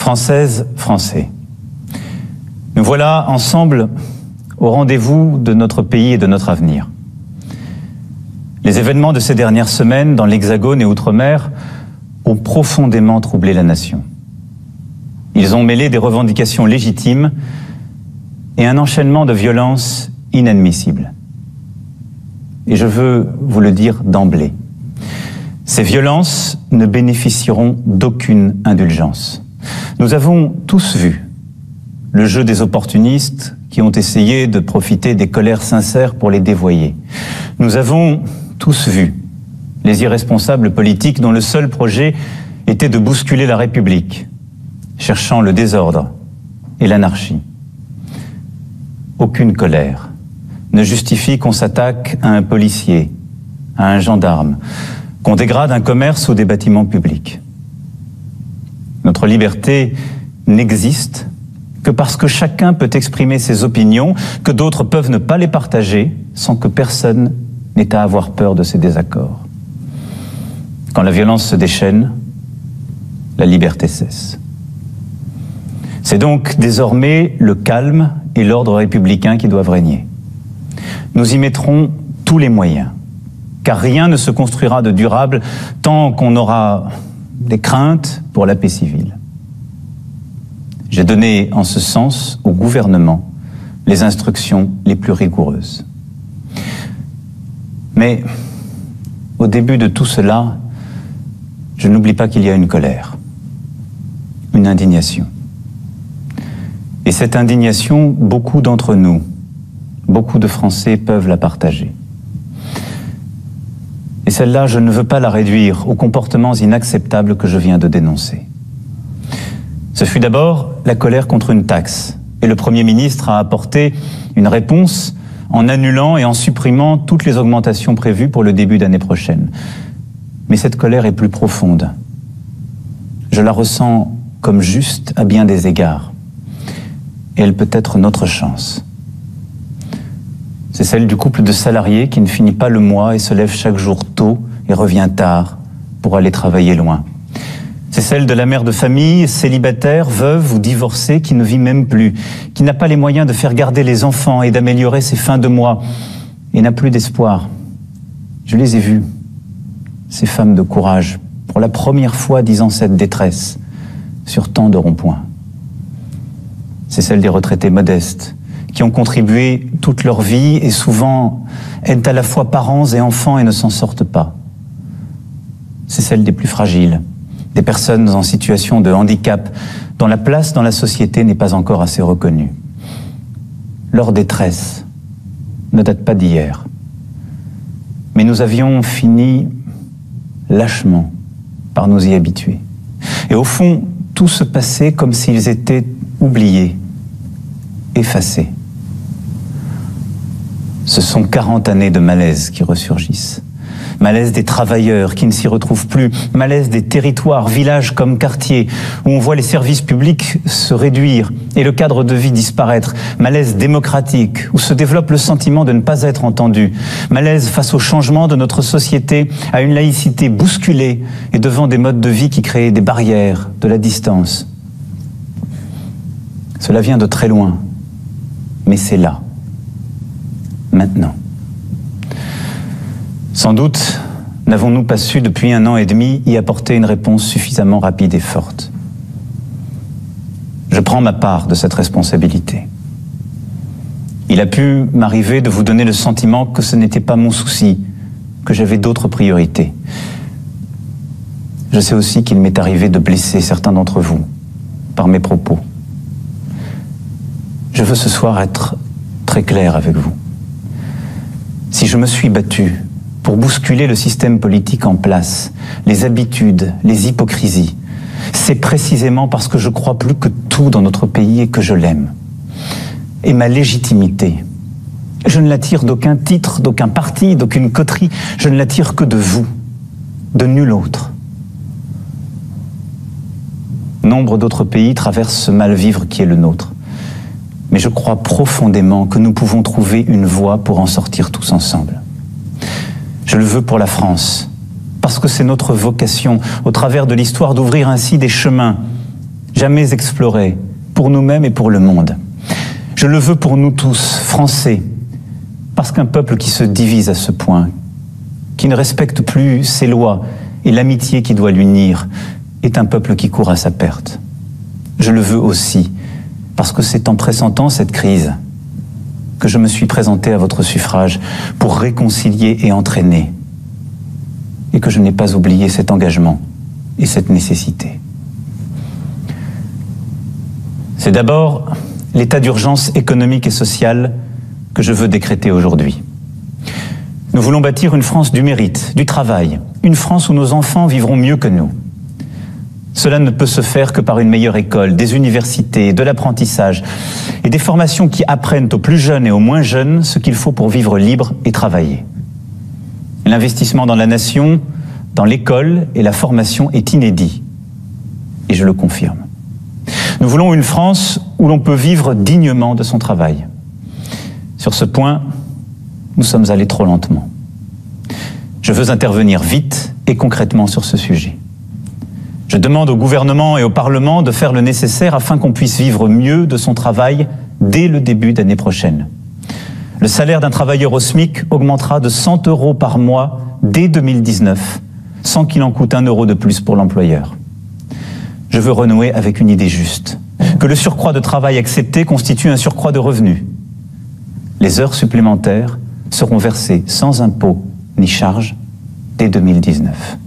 Françaises, Français, nous voilà ensemble au rendez-vous de notre pays et de notre avenir. Les événements de ces dernières semaines dans l'Hexagone et Outre-mer ont profondément troublé la nation. Ils ont mêlé des revendications légitimes et un enchaînement de violences inadmissibles. Et je veux vous le dire d'emblée, ces violences ne bénéficieront d'aucune indulgence. Nous avons tous vu le jeu des opportunistes qui ont essayé de profiter des colères sincères pour les dévoyer. Nous avons tous vu les irresponsables politiques dont le seul projet était de bousculer la République, cherchant le désordre et l'anarchie. Aucune colère ne justifie qu'on s'attaque à un policier, à un gendarme, qu'on dégrade un commerce ou des bâtiments publics. Notre liberté n'existe que parce que chacun peut exprimer ses opinions, que d'autres peuvent ne pas les partager sans que personne n'ait à avoir peur de ses désaccords. Quand la violence se déchaîne, la liberté cesse. C'est donc désormais le calme et l'ordre républicain qui doivent régner. Nous y mettrons tous les moyens, car rien ne se construira de durable tant qu'on aura des craintes pour la paix civile. J'ai donné en ce sens au gouvernement les instructions les plus rigoureuses. Mais au début de tout cela, je n'oublie pas qu'il y a une colère, une indignation. Et cette indignation, beaucoup d'entre nous, beaucoup de Français peuvent la partager. Et celle-là, je ne veux pas la réduire aux comportements inacceptables que je viens de dénoncer. Ce fut d'abord la colère contre une taxe. Et le Premier ministre a apporté une réponse en annulant et en supprimant toutes les augmentations prévues pour le début d'année prochaine. Mais cette colère est plus profonde. Je la ressens comme juste à bien des égards. Et elle peut être notre chance. C'est celle du couple de salariés qui ne finit pas le mois et se lève chaque jour tôt et revient tard pour aller travailler loin. C'est celle de la mère de famille, célibataire, veuve ou divorcée, qui ne vit même plus, qui n'a pas les moyens de faire garder les enfants et d'améliorer ses fins de mois, et n'a plus d'espoir. Je les ai vues, ces femmes de courage, pour la première fois disant cette détresse, sur tant de ronds-points. C'est celle des retraités modestes, qui ont contribué toute leur vie et souvent aident à la fois parents et enfants et ne s'en sortent pas. C'est celle des plus fragiles, des personnes en situation de handicap, dont la place dans la société n'est pas encore assez reconnue. Leur détresse ne date pas d'hier. Mais nous avions fini lâchement par nous y habituer. Et au fond, tout se passait comme s'ils étaient oubliés, effacés. Ce sont 40 années de malaise qui ressurgissent. Malaise des travailleurs qui ne s'y retrouvent plus, malaise des territoires, villages comme quartiers, où on voit les services publics se réduire et le cadre de vie disparaître, malaise démocratique, où se développe le sentiment de ne pas être entendu, malaise face au changement de notre société, à une laïcité bousculée et devant des modes de vie qui créent des barrières, de la distance. Cela vient de très loin, mais c'est là, maintenant. Sans doute n'avons-nous pas su depuis 1 an et demi y apporter une réponse suffisamment rapide et forte. Je prends ma part de cette responsabilité. Il a pu m'arriver de vous donner le sentiment que ce n'était pas mon souci, que j'avais d'autres priorités. Je sais aussi qu'il m'est arrivé de blesser certains d'entre vous par mes propos. Je veux ce soir être très clair avec vous. Si je me suis battu pour bousculer le système politique en place, les habitudes, les hypocrisies, c'est précisément parce que je crois plus que tout dans notre pays et que je l'aime. Et ma légitimité, je ne la tire d'aucun titre, d'aucun parti, d'aucune coterie, je ne la tire que de vous, de nul autre. Nombre d'autres pays traversent ce mal-vivre qui est le nôtre. Mais je crois profondément que nous pouvons trouver une voie pour en sortir tous ensemble. Je le veux pour la France, parce que c'est notre vocation, au travers de l'histoire, d'ouvrir ainsi des chemins. jamais exploré pour nous-mêmes et pour le monde. Je le veux pour nous tous, Français, parce qu'un peuple qui se divise à ce point, qui ne respecte plus ses lois et l'amitié qui doit l'unir, est un peuple qui court à sa perte. Je le veux aussi, parce que c'est en pressentant cette crise que je me suis présenté à votre suffrage pour réconcilier et entraîner, et que je n'ai pas oublié cet engagement et cette nécessité. C'est d'abord l'état d'urgence économique et sociale que je veux décréter aujourd'hui. Nous voulons bâtir une France du mérite, du travail, une France où nos enfants vivront mieux que nous. Cela ne peut se faire que par une meilleure école, des universités, de l'apprentissage et des formations qui apprennent aux plus jeunes et aux moins jeunes ce qu'il faut pour vivre libre et travailler. L'investissement dans la nation, dans l'école et la formation est inédit, et je le confirme. Nous voulons une France où l'on peut vivre dignement de son travail. Sur ce point, nous sommes allés trop lentement. Je veux intervenir vite et concrètement sur ce sujet. Je demande au gouvernement et au Parlement de faire le nécessaire afin qu'on puisse vivre mieux de son travail dès le début d'année prochaine. Le salaire d'un travailleur au SMIC augmentera de 100 € par mois dès 2019, sans qu'il en coûte 1 € de plus pour l'employeur. Je veux renouer avec une idée juste, que le surcroît de travail accepté constitue un surcroît de revenus. Les heures supplémentaires seront versées sans impôt ni charge dès 2019.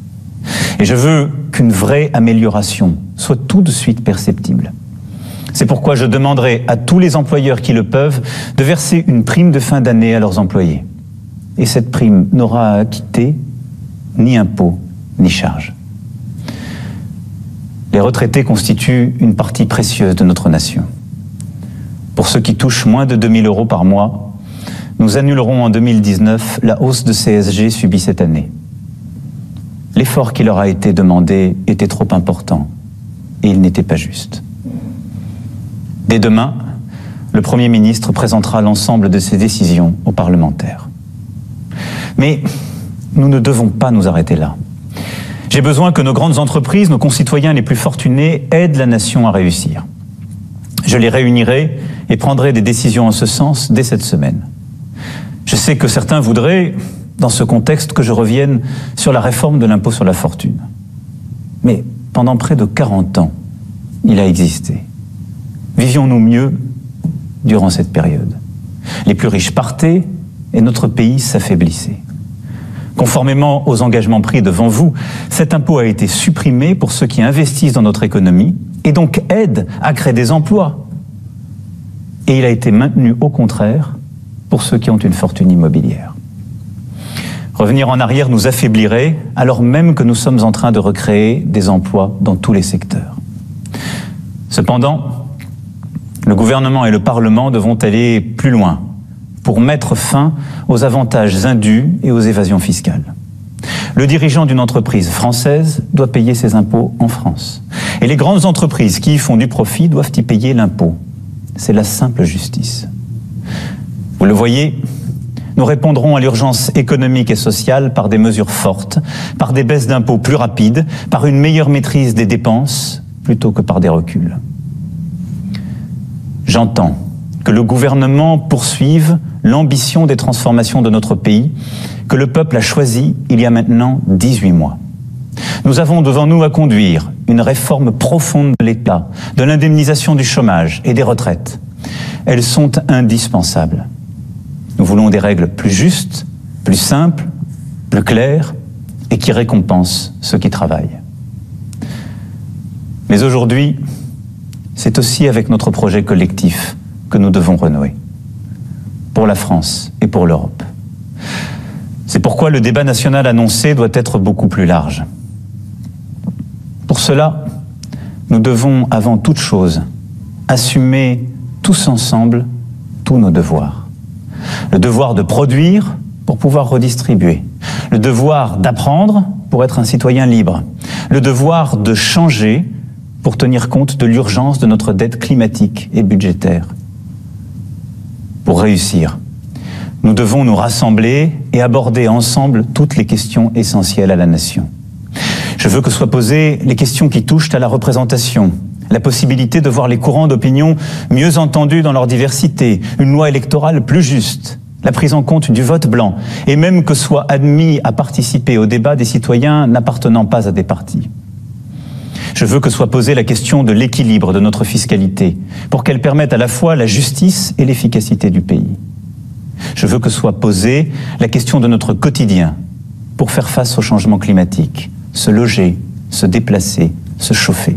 Et je veux qu'une vraie amélioration soit tout de suite perceptible. C'est pourquoi je demanderai à tous les employeurs qui le peuvent de verser une prime de fin d'année à leurs employés. Et cette prime n'aura à acquitter ni impôt ni charge. Les retraités constituent une partie précieuse de notre nation. Pour ceux qui touchent moins de 2 000 € par mois, nous annulerons en 2019 la hausse de CSG subie cette année. L'effort qui leur a été demandé était trop important et il n'était pas juste. Dès demain, le Premier ministre présentera l'ensemble de ses décisions aux parlementaires. Mais nous ne devons pas nous arrêter là. J'ai besoin que nos grandes entreprises, nos concitoyens les plus fortunés, aident la nation à réussir. Je les réunirai et prendrai des décisions en ce sens dès cette semaine. Je sais que certains voudraient, dans ce contexte, que je revienne sur la réforme de l'impôt sur la fortune. Mais pendant près de 40 ans, il a existé. Vivions-nous mieux durant cette période? Les plus riches partaient et notre pays s'affaiblissait. Conformément aux engagements pris devant vous, cet impôt a été supprimé pour ceux qui investissent dans notre économie et donc aident à créer des emplois. Et il a été maintenu au contraire pour ceux qui ont une fortune immobilière. Revenir en arrière nous affaiblirait alors même que nous sommes en train de recréer des emplois dans tous les secteurs. Cependant, le gouvernement et le Parlement devront aller plus loin pour mettre fin aux avantages indus et aux évasions fiscales. Le dirigeant d'une entreprise française doit payer ses impôts en France. Et les grandes entreprises qui y font du profit doivent y payer l'impôt. C'est la simple justice. Vous le voyez, nous répondrons à l'urgence économique et sociale par des mesures fortes, par des baisses d'impôts plus rapides, par une meilleure maîtrise des dépenses, plutôt que par des reculs. J'entends que le gouvernement poursuive l'ambition des transformations de notre pays que le peuple a choisi il y a maintenant 18 mois. Nous avons devant nous à conduire une réforme profonde de l'État, de l'indemnisation du chômage et des retraites. Elles sont indispensables. Nous voulons des règles plus justes, plus simples, plus claires et qui récompensent ceux qui travaillent. Mais aujourd'hui, c'est aussi avec notre projet collectif que nous devons renouer, pour la France et pour l'Europe. C'est pourquoi le débat national annoncé doit être beaucoup plus large. Pour cela, nous devons avant toute chose assumer tous ensemble tous nos devoirs. Le devoir de produire pour pouvoir redistribuer, le devoir d'apprendre pour être un citoyen libre, le devoir de changer pour tenir compte de l'urgence de notre dette climatique et budgétaire. Pour réussir, nous devons nous rassembler et aborder ensemble toutes les questions essentielles à la nation. Je veux que soient posées les questions qui touchent à la représentation, la possibilité de voir les courants d'opinion mieux entendus dans leur diversité, une loi électorale plus juste, la prise en compte du vote blanc, et même que soient admis à participer au débat des citoyens n'appartenant pas à des partis. Je veux que soit posée la question de l'équilibre de notre fiscalité, pour qu'elle permette à la fois la justice et l'efficacité du pays. Je veux que soit posée la question de notre quotidien, pour faire face au changement climatique, se loger, se déplacer, se chauffer.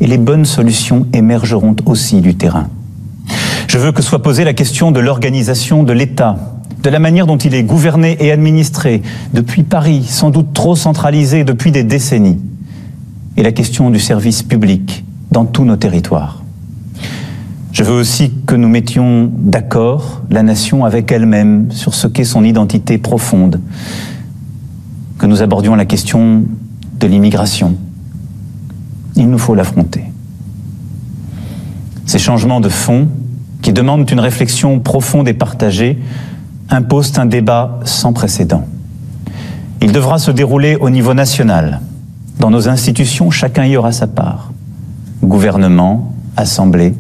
Et les bonnes solutions émergeront aussi du terrain. Je veux que soit posée la question de l'organisation de l'État, de la manière dont il est gouverné et administré, depuis Paris, sans doute trop centralisé depuis des décennies, et la question du service public dans tous nos territoires. Je veux aussi que nous mettions d'accord la nation avec elle-même sur ce qu'est son identité profonde, que nous abordions la question de l'immigration. Il nous faut l'affronter. Ces changements de fond, qui demandent une réflexion profonde et partagée, imposent un débat sans précédent. Il devra se dérouler au niveau national. Dans nos institutions, chacun y aura sa part. Gouvernement, assemblée,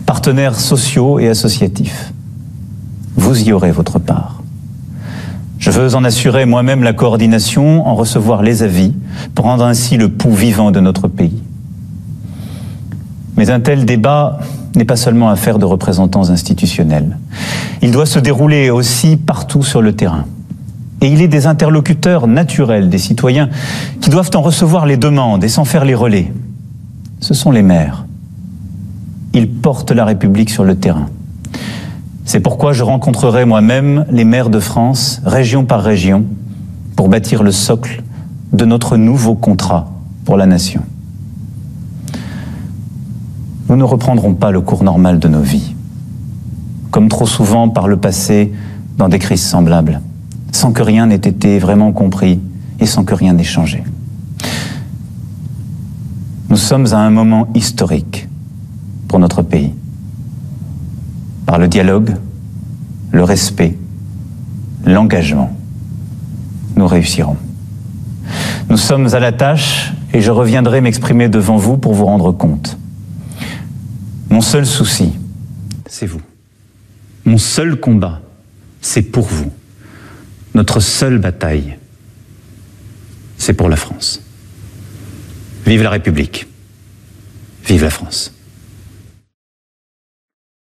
partenaires sociaux et associatifs. Vous y aurez votre part. Je veux en assurer moi-même la coordination, en recevoir les avis, pour rendre ainsi le pouls vivant de notre pays. Mais un tel débat n'est pas seulement affaire de représentants institutionnels. Il doit se dérouler aussi partout sur le terrain. Et il est des interlocuteurs naturels des citoyens qui doivent en recevoir les demandes et s'en faire les relais. Ce sont les maires. Ils portent la République sur le terrain. C'est pourquoi je rencontrerai moi-même les maires de France, région par région, pour bâtir le socle de notre nouveau contrat pour la nation. Nous ne reprendrons pas le cours normal de nos vies, comme trop souvent par le passé dans des crises semblables, sans que rien n'ait été vraiment compris et sans que rien n'ait changé. Nous sommes à un moment historique pour notre pays. Par le dialogue, le respect, l'engagement, nous réussirons. Nous sommes à la tâche et je reviendrai m'exprimer devant vous pour vous rendre compte. Mon seul souci, c'est vous. Mon seul combat, c'est pour vous. Notre seule bataille, c'est pour la France. Vive la République. Vive la France.